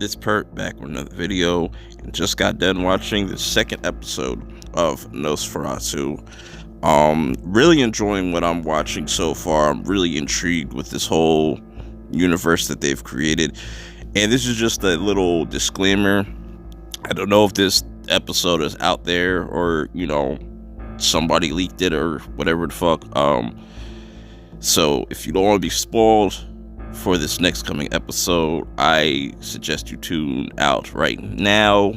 It's Pert back with another video, and just got done watching the second episode of NOS4A2. Really enjoying what I'm watching so far. I'm really intrigued with this whole universe that they've created. And this is just a little disclaimer. I don't know if this episode is out there or, somebody leaked it or whatever the fuck. So if you don't want to be spoiled for this next coming episode, I suggest you tune out right now,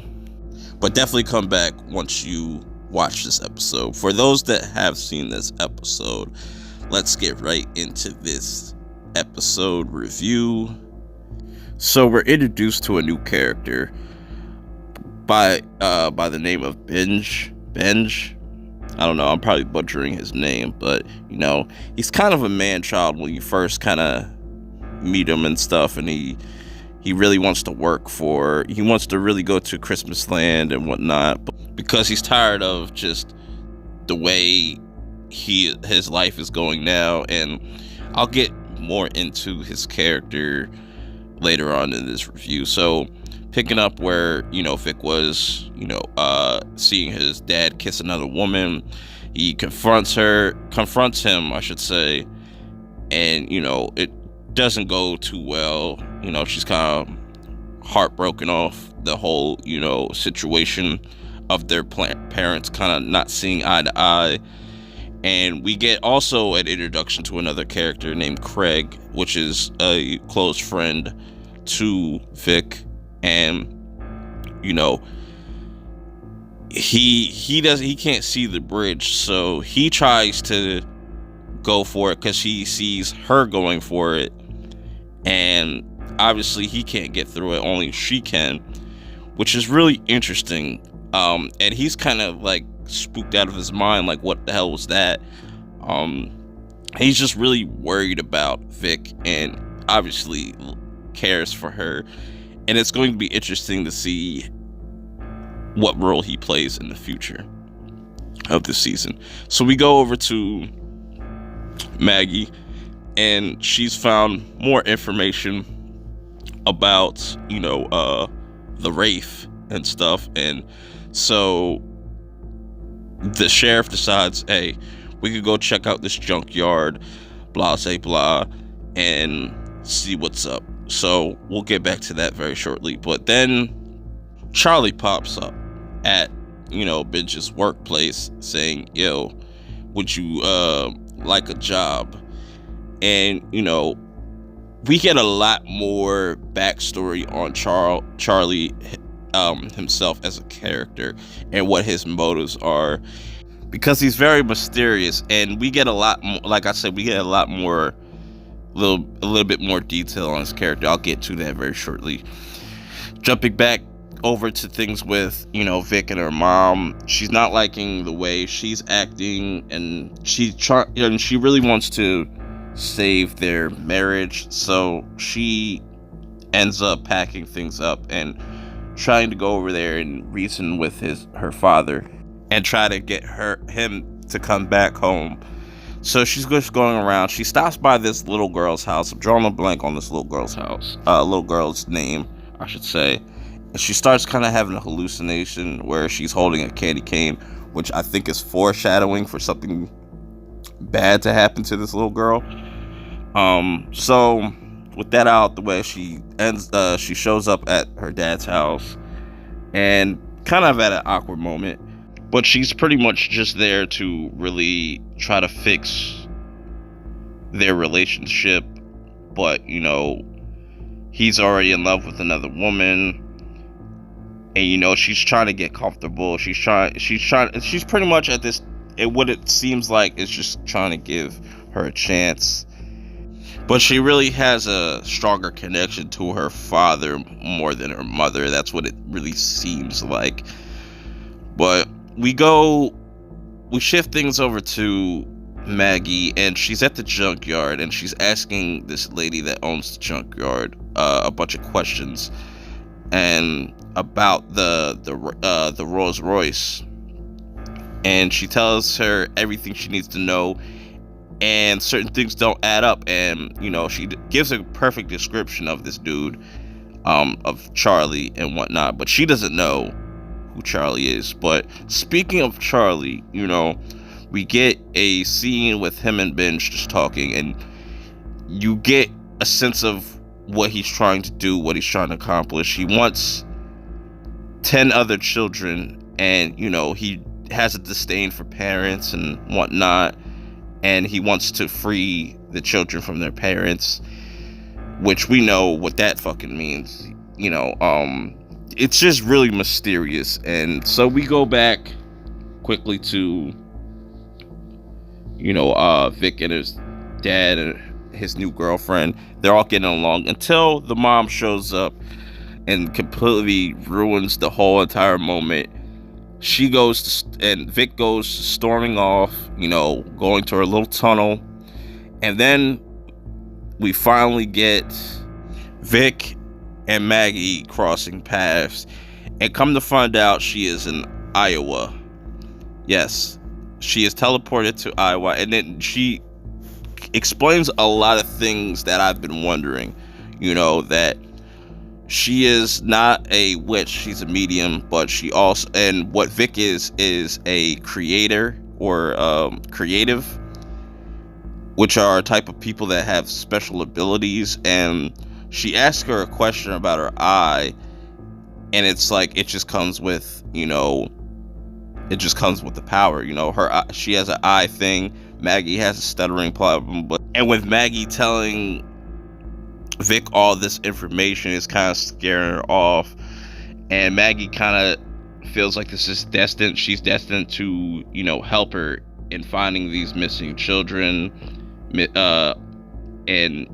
but definitely come back once you watch this episode. For those that have seen this episode, let's get right into this episode review. So we're introduced to a new character by the name of Benj. I don't know, I'm probably butchering his name, but he's kind of a man-child when you first kind of meet him and stuff, and he really wants to he wants to really go to Christmas land and whatnot, because he's tired of just the way his life is going now. And I'll get more into his character later on in this review. So picking up where Vic was seeing his dad kiss another woman, he confronts him, I should say, and it doesn't go too well. She's kind of heartbroken off the whole situation of their parents kind of not seeing eye to eye. And we get also an introduction to another character named Craig, which is a close friend to Vic. And he can't see the bridge, so he tries to go for it because he sees her going for it, and obviously he can't get through it, only she can, which is really interesting. And he's kind of like spooked out of his mind, like what the hell was that? He's just really worried about Vic and obviously cares for her, and it's going to be interesting to see what role he plays in the future of the season. So we go over to Maggie, and she's found more information about the Wraith and stuff. And so the sheriff decides, hey, we could go check out this junkyard, blah blah blah, and see what's up. So we'll get back to that very shortly. But then Charlie pops up at Benj's workplace saying, yo, would you like a job? And we get a lot more backstory on Charlie himself as a character and what his motives are, because he's very mysterious. And we get a lot more, like I said, we get a lot more, a little bit more detail on his character. I'll get to that very shortly. Jumping back over to things with Vic and her mom, she's not liking the way she's acting, and she really wants to save their marriage. So she ends up packing things up and trying to go over there and reason with her father and try to get him to come back home. So she's just going around. She stops by this little girl's house. I'm drawing a blank on this little girl's house. Little girl's name, I should say. And she starts kind of having a hallucination where she's holding a candy cane, which I think is foreshadowing for something bad to happen to this little girl. So with that out the way, she shows up at her dad's house, and kind of at an awkward moment, but she's pretty much just there to really try to fix their relationship. But he's already in love with another woman, and she's trying to get comfortable. She's pretty much at this, what it seems like is just trying to give her a chance. But she really has a stronger connection to her father more than her mother. That's what it really seems like. But we shift things over to Maggie, and she's at the junkyard, and she's asking this lady that owns the junkyard a bunch of questions and about the Rolls Royce, and she tells her everything she needs to know, and certain things don't add up, and she gives a perfect description of this dude, of Charlie and whatnot, but she doesn't know who Charlie is. But speaking of Charlie, we get a scene with him and Benj just talking, and you get a sense of what he's trying to do, what he's trying to accomplish. He wants 10 other children, and he has a disdain for parents and whatnot, and he wants to free the children from their parents, which we know what that fucking means. It's just really mysterious. And so we go back quickly to Vic and his dad and his new girlfriend. They're all getting along until the mom shows up and completely ruins the whole entire moment. She goes and Vic goes storming off, going to her little tunnel, and then we finally get Vic and Maggie crossing paths, and come to find out she is in Iowa. Yes, she is teleported to Iowa, and then she explains a lot of things that I've been wondering. That she is not a witch, she's a medium, but she also, and what Vic is a creator or creative, which are a type of people that have special abilities. And she asks her a question about her eye, and it's like it just comes with it just comes with the power. She has an eye thing. Maggie has a stuttering problem, and with Maggie telling Vic all this information, is kind of scaring her off, and Maggie kind of feels like this is destined. She's destined to help her in finding these missing children, and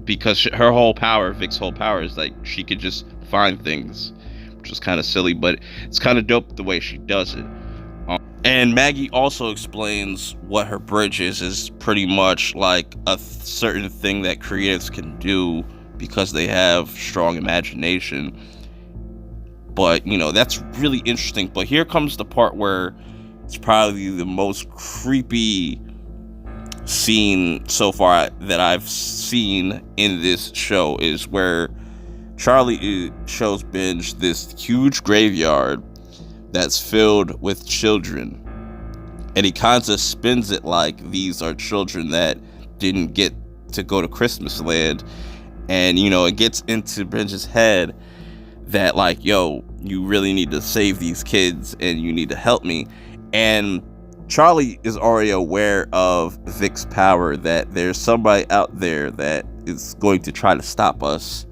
because her whole power, Vic's whole power, is like she could just find things, which is kind of silly, but it's kind of dope the way she does it. And Maggie also explains what her bridge is pretty much like a certain thing that creatives can do because they have strong imagination. But that's really interesting. But here comes the part where it's probably the most creepy scene so far that I've seen in this show, is where Charlie shows Benj this huge graveyard that's filled with children, and he kind of spins it like these are children that didn't get to go to Christmas land. And it gets into Benj's head that like, yo, you really need to save these kids and you need to help me. And Charlie is already aware of Vic's power, that there's somebody out there that is going to try to stop us.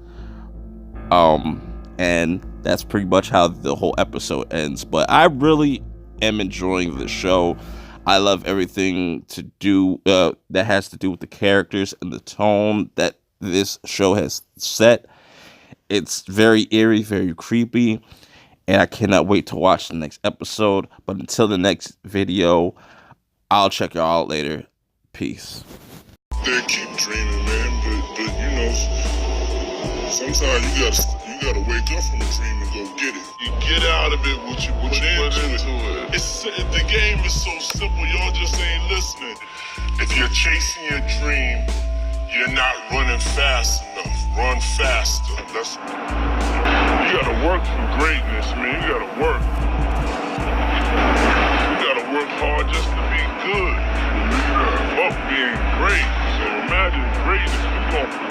And that's pretty much how the whole episode ends. But I really am enjoying the show. I love everything to do that has to do with the characters and the tone that this show has set. It's very eerie, very creepy, and I cannot wait to watch the next episode. But until the next video, I'll check y'all out later. Peace. They keep dreaming, man, but sometimes you gotta wake up from the dream and go get it. You get out of it what you put into it. The game is so simple, y'all just ain't listening. If you're chasing your dream, you're not running fast enough. Run faster. You gotta work for greatness, man. You gotta work. You gotta work hard just to be good. Fuck being great. So imagine greatness.